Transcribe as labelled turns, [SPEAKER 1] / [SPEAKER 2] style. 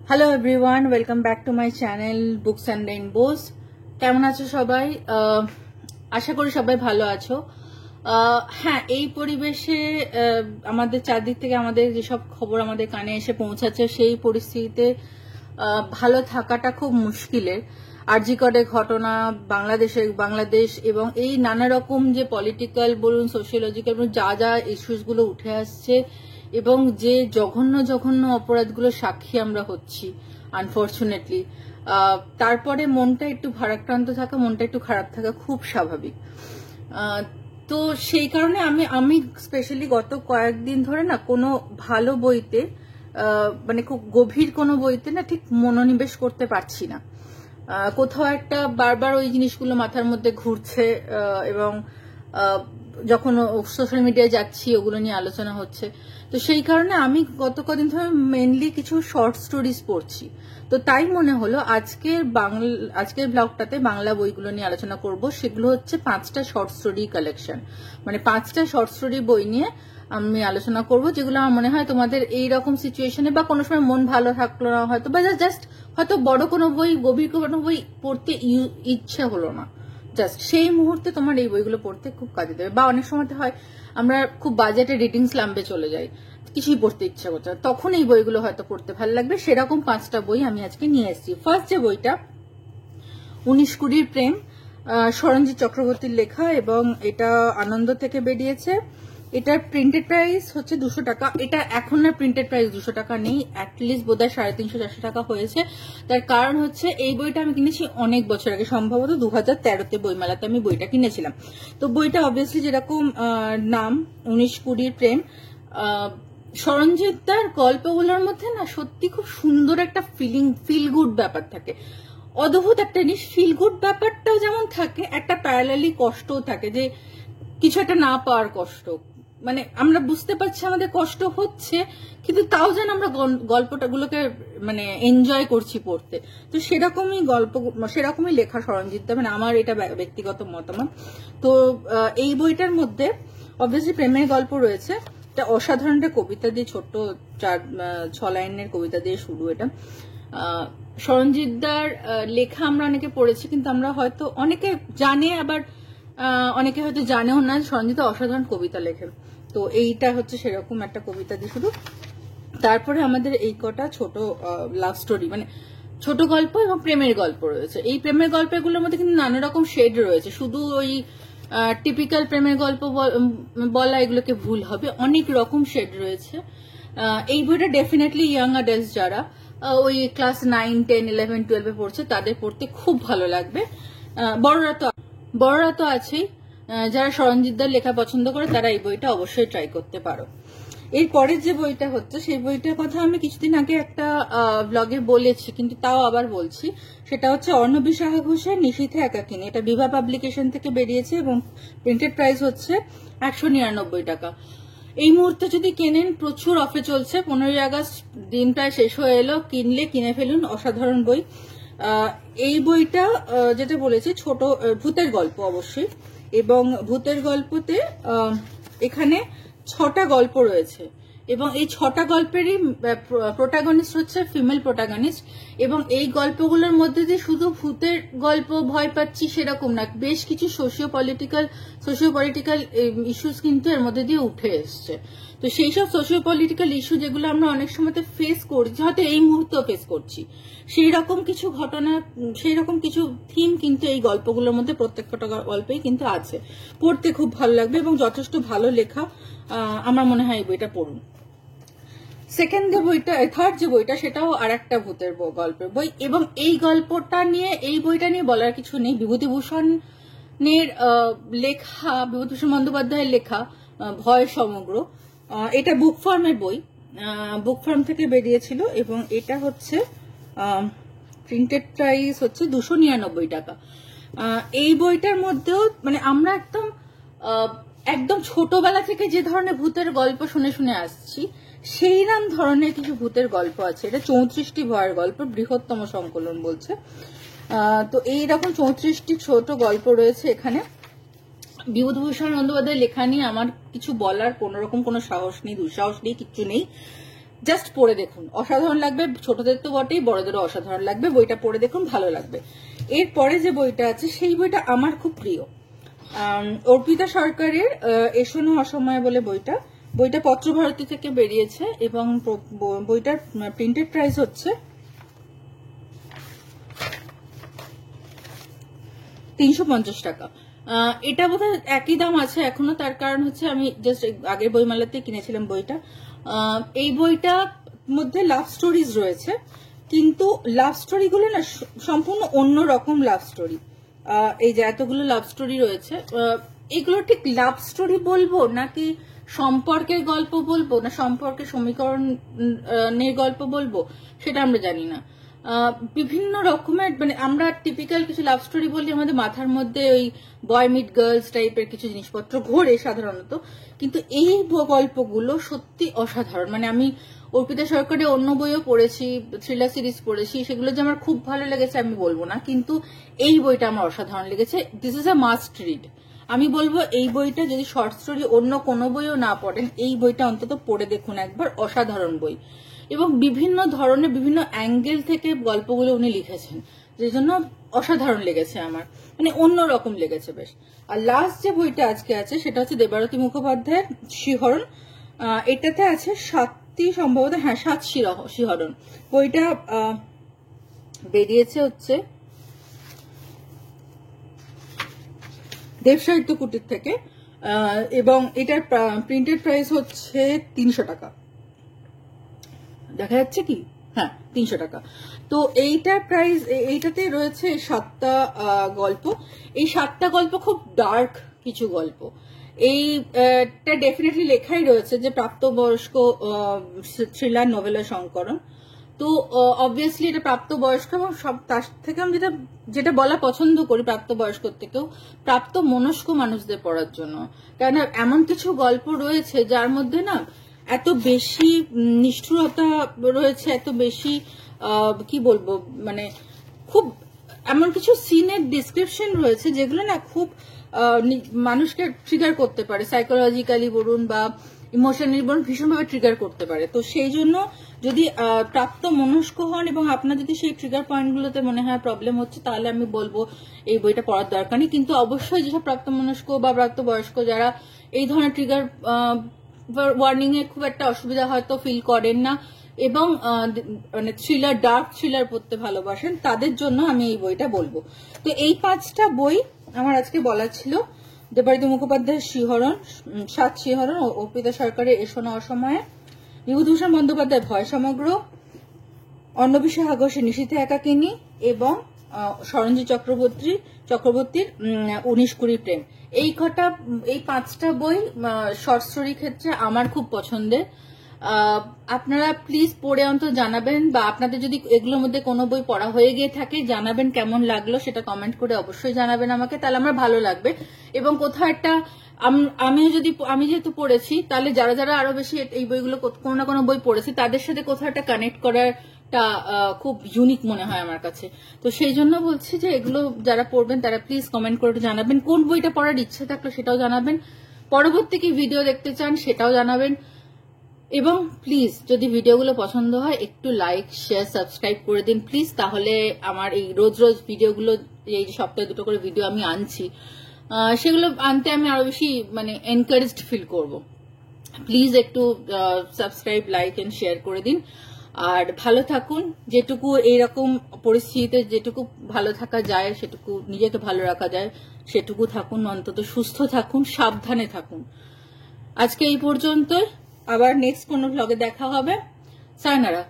[SPEAKER 1] Hello everyone, welcome back to my channel books and rainbows. কেমন আছো সবাই? আশা করি সবাই ভালো আছো। হ্যাঁ, এই পরিবেশে আমাদের চারদিক থেকে আমাদের যেসব খবর আমাদের কানে এসে পৌঁছাচ্ছে, সেই পরিস্থিতিতে ভালো থাকাটা খুব মুশকিলের। আরজি করে ঘটনা, বাংলাদেশ এবং এই নানা রকম যে পলিটিক্যাল বলুন, সোশিওলজিক্যাল যা যা ইস্যুসগুলো উঠে আসছে এবং যে জঘন্য জঘন্য অপরাধগুলো সাক্ষী আমরা হচ্ছি আনফর্চুনেটলি, তারপরে মনটা একটু ভারাক্রান্ত থাকা, মনটা একটু খারাপ থাকা খুব স্বাভাবিক। তো সেই কারণে আমি স্পেশালি গত কয়েকদিন ধরে না কোনো ভালো বইতে, মানে খুব গভীর কোনো বইতে না ঠিক মনোনিবেশ করতে পারছি না। কোথাও একটা বারবার ওই জিনিসগুলো মাথার মধ্যে ঘুরছে এবং যখন সোশ্যাল মিডিয়ায় যাচ্ছি ওগুলো নিয়ে আলোচনা হচ্ছে। তো সেই কারণে আমি গত কদিন ধরে মেনলি কিছু শর্ট স্টোরিজ পড়ছি। তো তাই মনে হলো আজকের ব্লগটাতে বাংলা বইগুলো নিয়ে আলোচনা করব। সেগুলো হচ্ছে 5টা শর্ট স্টোরি কালেকশন, মানে 5টা শর্ট স্টোরি বই নিয়ে আমি আলোচনা করব, যেগুলো আমার মনে হয় তোমাদের এইরকম সিচুয়েশনে বা কোনো সময় মন ভালো থাকলো না হয়তো, বা জাস্ট হয়তো বড় কোনো বই, গভীর কোনো বই পড়তে ইচ্ছে হলো না, জাস্ট সেই মুহূর্তে তোমার এই বইগুলো পড়তে খুব কাজে দেবে। বা অনেক সময় হয় আমরা খুব বাজেটে রিডিং স্ল্যাম্পে চলে যাই, কিছুই পড়তে ইচ্ছা করছে, তখন এই বইগুলো হয়তো পড়তে ভালো লাগবে। সেরকম 5টা বই আমি আজকে নিয়ে এসেছি। ফার্স্ট যে বইটা 1920 প্রেম, সরঞ্জিৎ চক্রবর্তীর লেখা, এবং এটা আনন্দ থেকে বেরিয়েছে। এটার প্রিন্টেড প্রাইস হচ্ছে 200 টাকা। এটা এখন না প্রিন্টেড প্রাইস 200 টাকা নেই, অ্যাটলিস্ট বোধহয় 350-400 টাকা হয়েছে। তার কারণ হচ্ছে এই বইটা আমি কিনেছি অনেক বছর আগে, সম্ভবত 2013-তে বইমেলাতে আমি বইটা কিনেছিলাম। তো বইটা অবভিয়াসলি যেরকম নাম 1920 প্রেম, সরঞ্জিতদার গল্পগুলোর মধ্যে না সত্যি খুব সুন্দর একটা ফিল গুড ব্যাপার থাকে, অদ্ভুত একটা জিনিস। ফিল গুড ব্যাপারটাও যেমন থাকে, একটা প্যারালালি কষ্টও থাকে, যে কিছু একটা না পাওয়ার কষ্ট। মানে আমরা বুঝতে পারছি আমাদের কষ্ট হচ্ছে, কিন্তু তাও যেন আমরা গল্পটাগুলোকে মানে এনজয় করছি পড়তে। তো সেরকমই লেখা সরঞ্জিতদা, মানে আমার এটা ব্যক্তিগত মতামত। তো এই বইটার মধ্যে অবভিয়াসলি প্রেমের গল্প রয়েছে। এটা অসাধারণ একটা কবিতা দিয়ে, ছোট্ট 4-6 লাইনের কবিতা দিয়ে শুরু। এটা সরঞ্জিতদার লেখা আমরা অনেকে পড়েছি, কিন্তু আমরা হয়তো অনেকে জানে, আবার অনেকে হয়তো জানেও না সরঞ্জিত অসাধারণ কবিতা লেখেন। তো এইটা হচ্ছে সেরকম একটা কবিতা দিয়ে শুরু। তারপরে আমাদের এই কটা ছোট লাভ স্টোরি, মানে ছোট গল্প এবং প্রেমের গল্প রয়েছে। এই প্রেমের গল্পগুলোর মধ্যে কিন্তু নানা রকম শেড রয়েছে, শুধু ওই টিপিক্যাল প্রেমের গল্প বলা এগুলোকে ভুল হবে, অনেক রকম শেড রয়েছে। এই বইটা ডেফিনেটলি ইয়াং অ্যাডাল্টস যারা ওই ক্লাস 9, 10, 11, 12-এ পড়ছে তাদের পড়তে খুব ভালো লাগবে। বড়রা তো আছেই, যারা সরঞ্জিতদার লেখা পছন্দ করে তারা এই বইটা অবশ্যই ট্রাই করতে পারো। এর পরের যে বইটা হচ্ছে, সেই বইটার কথা আমি কিছুদিন আগে একটা ব্লগে বলেছি, কিন্তু তাও আবার বলছি। সেটা হচ্ছে অর্ণবী সাহা ঘোষের নিশীথে একাকিনী। এটা বিভা পাবলিকেশন থেকে বেরিয়েছে এবং প্রিন্টেড প্রাইস হচ্ছে 199 টাকা। এই মুহূর্তে যদি কেনেন, প্রচুর অফে চলছে। 15ই আগস্ট দিন প্রায় শেষ হয়ে এলো, কিনে ফেলুন, অসাধারণ বই। এই বইটা যেটা বলেছি ছোট ভূতের গল্প অবশ্যই, এবং ভূতের গল্পতে এখানে 6টা গল্প রয়েছে, এবং এই 6টা গল্পেরই প্রোটাগনিস্ট হচ্ছে ফিমেল প্রোটাগনিস্ট। এবং এই গল্পগুলোর মধ্যে যে শুধু ভূতের গল্প, ভয় পাচ্ছি সেরকম না, বেশ কিছু সোশিও পলিটিক্যাল ইস্যুস কিন্তু এর মধ্যে দিয়ে উঠে এসছে। তো সেই সব সোশিও পলিটিক্যাল ইস্যু যেগুলো আমরা অনেক সময় ফেস করছি, হয়তো এই মুহূর্তেও ফেস করছি, সেই রকম কিছু ঘটনা, সেই রকম কিছু থিম কিন্তু এই গল্পগুলোর মধ্যে প্রত্যেকটা গল্পেই কিন্তু আছে। পড়তে খুব ভালো লাগবে এবং যথেষ্ট ভালো লেখা। আমার মনে হয় এই বইটা পড়ুন। থার্ড যে বইটা সেটাও আর একটা ভূতের গল্পের বই, এবং এই বইটা নিয়ে বলার কিছু নেই। বিভূতিভূষণের লেখা, বিভূতিভূষণ বন্দ্যোপাধ্যায়ের লেখা ভয় সমগ্র। এটা বুক ফার্মের বই, বুক ফার্ম থেকে বেরিয়েছিল, এবং এটা হচ্ছে প্রিন্টেড প্রাইস হচ্ছে 299 টাকা। এই বইটার মধ্যেও মানে আমরা একদম ছোটবেলা থেকে যে ধরনের ভূতের গল্প শুনে শুনে আসছি, সেই নাম ধরনের কিছু ভূতের গল্প আছে। এটা 34টি ভয়ের গল্প, বৃহত্তম সংকলন বলছে। তো এইরকম 34টি ছোট গল্প রয়েছে এখানে। বিভূতিভূষণ বন্দ্যোপাধ্যায়ের লেখা নিয়ে আমার কিছু বলার কোনোরকম কোনো সাহস নেই, দুঃসাহস নেই, কিচ্ছু নেই। জাস্ট পড়ে দেখুন, অসাধারণ লাগবে। ছোটদের তো বটেই, বড়দেরও অসাধারণ লাগবে। বইটা পড়ে দেখুন, ভালো লাগবে। এরপরে যে বইটা আছে সেই বইটা আমার খুব প্রিয়, অর্পিতা সরকারের এসো না অসময়ে বলে বইটা পত্রভারতী থেকে বেরিয়েছে এবং বইটার প্রিন্টেড প্রাইস হচ্ছে 350 টাকা। এটা বোধহয় একই দাম আছে এখনো, তার কারণ হচ্ছে আমি জাস্ট আগের বইমেলাতে কিনেছিলাম বইটা। এই বইটার মধ্যে লাভ স্টোরিজ রয়েছে, কিন্তু লাভ স্টোরি গুলো না সম্পূর্ণ অন্য রকম লাভ স্টোরি। এই যে এতগুলো লাভ স্টোরি রয়েছে, এগুলো ঠিক লাভ স্টোরি বলবো নাকি সম্পর্কের গল্প বলবো, না সম্পর্কের সমীকরণের গল্প বলবো, সেটা আমরা জানি না। বিভিন্ন রকমের, মানে আমরা টিপিক্যাল কিছু লাভ স্টোরি বলি, আমাদের মাথার মধ্যে ওই বয় মিট গার্লস টাইপের কিছু জিনিসপত্র ঘোরে সাধারণত, কিন্তু এই গল্পগুলো সত্যি অসাধারণ। মানে আমি অর্পিতা সরকারের অন্য বইও পড়েছি, থ্রিলার সিরিজ পড়েছি, সেগুলো যে আমার খুব ভালো লেগেছে আমি বলবো না, কিন্তু এই বইটা আমার অসাধারণ লেগেছে। This is a must read. আমি বলবো এই বইটা যদি শর্ট স্টোরি অন্য কোনো বইও না পড়েন, এই বইটা অন্তত পড়ে দেখুন একবার, অসাধারণ বই। এবং বিভিন্ন ধরনের বিভিন্ন অ্যাঙ্গেল থেকে গল্পগুলো উনি লিখেছেন, যে জন্য অসাধারণ লেগেছে আমার, মানে অন্যরকম লেগেছে বেশ। আর লাস্ট যে বইটা আজকে আছে সেটা হচ্ছে দেবারতী মুখোপাধ্যায়ের শিহরণ। এটাতে আছে 7টি সম্ভবত, হ্যাঁ 7 শিহরণ। বইটা বেরিয়েছে হচ্ছে দেব সাহিত্য কুটির থেকে, এবং এটার প্রিন্টেড প্রাইস হচ্ছে 300 টাকা। দেখা যাচ্ছে কি, হ্যাঁ 300 টাকা। তো এইটার প্রাইস, এইটাতে রয়েছে 7টা গল্প। এই 7টা গল্প খুব ডার্ক কিছু গল্প। এইটা ডেফিনেটলি লেখাই রয়েছে যে প্রাপ্তবয়স্ক থ্রিলার নোভেলা সংকলন। তো অবভিয়াসলি এটা প্রাপ্তবয়স্ক, এবং সব তার থেকে আমি যেটা বলা পছন্দ করি প্রাপ্তবয়স্ক থেকেও প্রাপ্ত মনস্ক মানুষদের পড়ার জন্য। কারণ এমন কিছু গল্প রয়েছে যার মধ্যে না এত বেশি নিষ্ঠুরতা রয়েছে, এত বেশি কি বলবো, মানে খুব এমন কিছু সিনের ডিসক্রিপশন রয়েছে যেগুলো না খুব মানুষকে ট্রিগার করতে পারে, সাইকোলজিক্যালি বলুন বা ইমোশনালি বলুন, ভীষণভাবে ট্রিগার করতে পারে। তো সেই জন্য যদি প্রাপ্ত মনস্ক হন এবং আপনার যদি সেই ট্রিগার পয়েন্টগুলোতে মনে হয় প্রবলেম হচ্ছে, তাহলে আমি বলবো এই বইটা পড়ার দরকার নেই। কিন্তু অবশ্যই যেসব প্রাপ্ত মনস্ক বা প্রাপ্তবয়স্ক যারা এই ধরনের ট্রিগার ওয়ার্নিং এ খুব একটা অসুবিধা হয়তো ফিল করেন না এবং মানে থ্রিলার, ডার্ক থ্রিলার পড়তে ভালোবাসেন, তাদের জন্য আমি এই বইটা বলবো। তো এই 5টা বই আমার আজকে বলা ছিল। দেবারতী মুখোপাধ্যায়ের শিহরণ, 7 শিহরণ, অর্পিতা সরকারের এসো না অসময়ে, বিভূতিভূষণ বন্দ্যোপাধ্যায় ভয় সমগ্র, অন্নবিষা ঘোষের নিশীথে একাকিনী এবং সরঞ্জি চক্রবর্তীর 19-20 প্রেম। এই 5টা বই শর্ট স্টোরি ক্ষেত্রে আমার খুব পছন্দের। আপনারা প্লিজ পড়ে অন্তত জানাবেন, বা আপনাদের যদি এগুলোর মধ্যে কোনো বই পড়া হয়ে গিয়ে থাকে জানাবেন কেমন লাগলো, সেটা কমেন্ট করে অবশ্যই জানাবেন আমাকে, তাহলে আমার ভালো লাগবে। এবং কোথাও একটা আমি যেহেতু পড়েছি, তাহলে যারা যারা আরো বেশি এই বইগুলো কোনো না কোনো বই পড়েছি, তাদের সাথে কোথাও একটা কানেক্ট করাটা খুব ইউনিক মনে হয় আমার কাছে। তো সেই জন্য বলছি যে এগুলো যারা পড়বেন তারা প্লিজ কমেন্ট করে জানাবেন, কোন বইটা পড়ার ইচ্ছে থাকলো সেটাও জানাবেন, পরবর্তী কি ভিডিও দেখতে চান সেটাও জানাবেন। এবং প্লিজ যদি ভিডিওগুলো পছন্দ হয় একটু লাইক, শেয়ার, সাবস্ক্রাইব করে দিন প্লিজ, তাহলে আমার এই রোজ রোজ ভিডিওগুলো, এই সপ্তাহে 2টো করে ভিডিও আমি আনছি, সেগুলো আনতে আমি আরো বেশি মানে এনকারেজড ফিল করব। প্লিজ একটু সাবস্ক্রাইব, লাইক এন্ড শেয়ার করে দিন। আর ভালো থাকুন, যেটুকু এইরকম পরিস্থিতিতে যেটুকু ভালো থাকা যায়, সেটুকু নিজেকে ভালো রাখা যায় সেটুকু থাকুন, অন্তত সুস্থ থাকুন, সাবধানে থাকুন। আজকে এই পর্যন্তই, আবার নেক্সট কোনো ব্লগে দেখা হবে। সায়নারা।